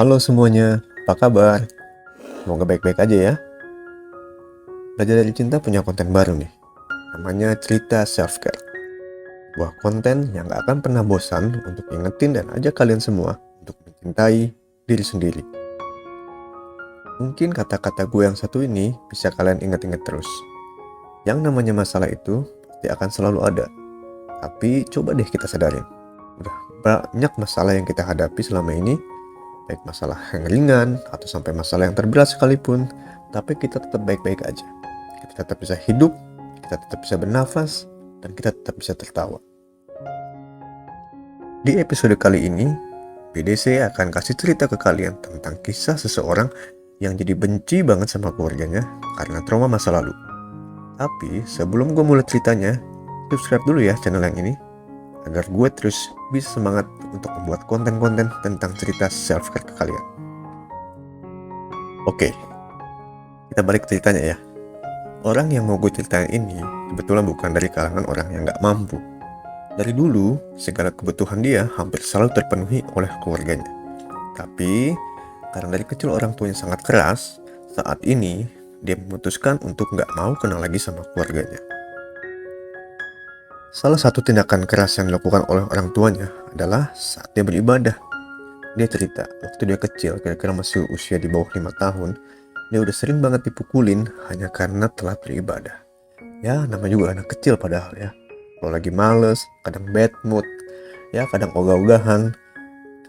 Halo semuanya, apa kabar? Semoga baik-baik aja ya. Belajar dari Cinta punya konten baru nih, namanya Cerita Self-Care. Sebuah konten yang gak akan pernah bosan untuk ingetin dan ajak kalian semua untuk mencintai diri sendiri. Mungkin kata-kata gue yang satu ini bisa kalian ingat-ingat terus. Yang namanya masalah itu pasti akan selalu ada. Tapi coba deh kita sadarin. Udah banyak masalah yang kita hadapi selama ini, baik masalah yang ringan atau sampai masalah yang terberat sekalipun, tapi kita tetap baik-baik aja. Kita tetap bisa hidup, kita tetap bisa bernafas, dan kita tetap bisa tertawa. Di episode kali ini, BDC akan kasih cerita ke kalian tentang kisah seseorang yang jadi benci banget sama keluarganya karena trauma masa lalu. Tapi sebelum gue mulai ceritanya, subscribe dulu ya channel yang ini, agar gue terus bisa semangat untuk membuat konten-konten tentang cerita self-care ke kalian. Oke, kita balik ke ceritanya ya. Orang yang mau gue ceritain ini kebetulan bukan dari kalangan orang yang gak mampu. Dari dulu, segala kebutuhan dia hampir selalu terpenuhi oleh keluarganya. Tapi, karena dari kecil orang tuanya sangat keras, saat ini dia memutuskan untuk gak mau kenal lagi sama keluarganya. Salah satu tindakan keras yang dilakukan oleh orang tuanya adalah saat dia beribadah. Dia cerita, waktu dia kecil, kira-kira masih usia di bawah 5 tahun, dia udah sering banget dipukulin hanya karena telat beribadah. Ya, namanya juga anak kecil padahal ya. Kalau lagi males, kadang bad mood, ya kadang ogah-ogahan.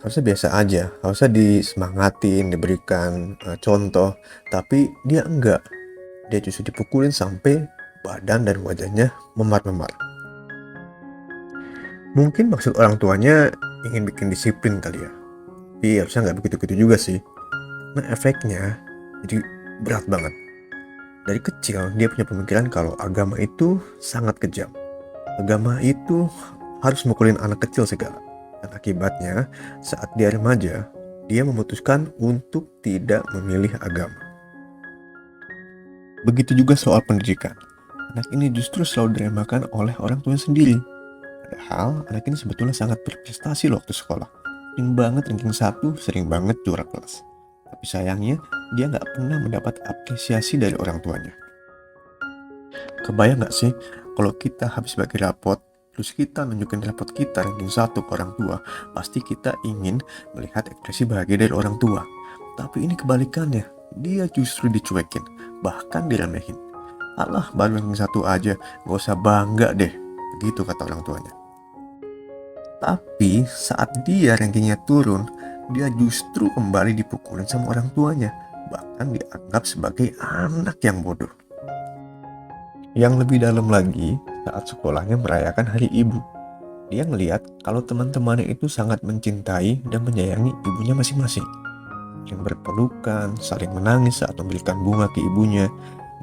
Harusnya biasa aja, harusnya disemangatin, diberikan contoh. Tapi dia enggak. Dia justru dipukulin sampai badan dan wajahnya memar-memar. Mungkin maksud orang tuanya ingin bikin disiplin kali ya. Tapi harusnya nggak begitu-begitu juga sih. Nah efeknya jadi berat banget. Dari kecil dia punya pemikiran kalau agama itu sangat kejam. Agama itu harus mukulin anak kecil segala. Dan akibatnya saat dia remaja, dia memutuskan untuk tidak memilih agama. Begitu juga soal pendidikan. Anak ini justru selalu diremehkan oleh orang tuanya sendiri. Padahal anak ini sebetulnya sangat berprestasi loh waktu sekolah. Sering banget ranking 1, sering banget juara kelas. Tapi sayangnya dia gak pernah mendapat apresiasi dari orang tuanya. Kebayang gak sih kalau kita habis bagi rapot, terus kita nunjukin rapot kita ranking 1 ke orang tua, pasti kita ingin melihat ekspresi bahagia dari orang tua. Tapi ini kebalikannya, dia justru dicuekin, bahkan diremehin. Alah, baru ranking 1 aja, gak usah bangga deh, begitu kata orang tuanya. Tapi saat dia rankingnya turun, dia justru kembali dipukulin sama orang tuanya, bahkan dianggap sebagai anak yang bodoh. Yang lebih dalam lagi, saat sekolahnya merayakan Hari Ibu, dia ngelihat kalau teman-temannya itu sangat mencintai dan menyayangi ibunya masing-masing. Yang berpelukan, saling menangis saat memberikan bunga ke ibunya,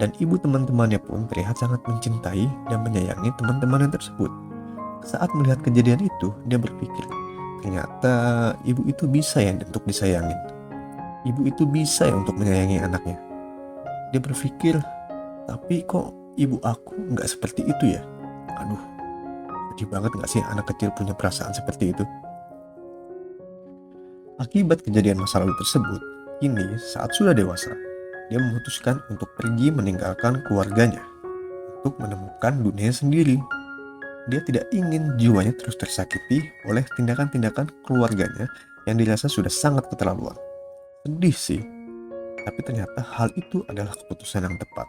dan ibu teman-temannya pun terlihat sangat mencintai dan menyayangi teman-temannya tersebut. Saat melihat kejadian itu, dia berpikir, ternyata ibu itu bisa ya untuk disayangin. Ibu itu bisa ya untuk menyayangi anaknya. Dia berpikir, tapi kok ibu aku nggak seperti itu ya? Aduh, sedih banget nggak sih anak kecil punya perasaan seperti itu? Akibat kejadian masa lalu tersebut, kini saat sudah dewasa, dia memutuskan untuk pergi meninggalkan keluarganya untuk menemukan dunia sendiri. Dia tidak ingin jiwanya terus tersakiti oleh tindakan-tindakan keluarganya yang dirasa sudah sangat keterlaluan. Sedih sih, tapi ternyata hal itu adalah keputusan yang tepat.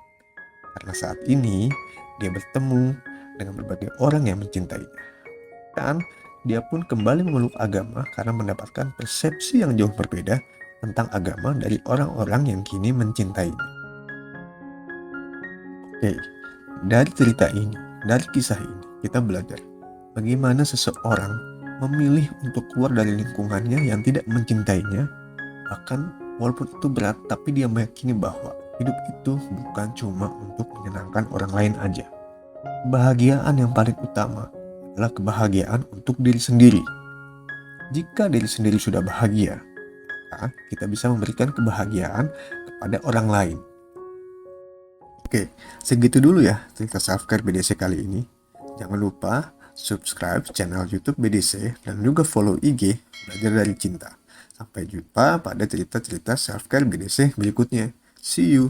Karena saat ini, dia bertemu dengan berbagai orang yang mencintainya. Dan dia pun kembali memeluk agama karena mendapatkan persepsi yang jauh berbeda tentang agama dari orang-orang yang kini mencintainya. Oke, dari cerita ini, dari kisah ini, kita belajar bagaimana seseorang memilih untuk keluar dari lingkungannya yang tidak mencintainya. Bahkan walaupun itu berat, tapi dia meyakini bahwa hidup itu bukan cuma untuk menyenangkan orang lain aja. Kebahagiaan yang paling utama adalah kebahagiaan untuk diri sendiri. Jika diri sendiri sudah bahagia, maka kita bisa memberikan kebahagiaan kepada orang lain. Oke, segitu dulu ya cerita self-care BDC kali ini. Jangan lupa subscribe channel YouTube BDC dan juga follow IG Belajar dari Cinta. Sampai jumpa pada cerita-cerita self-care BDC berikutnya. See you!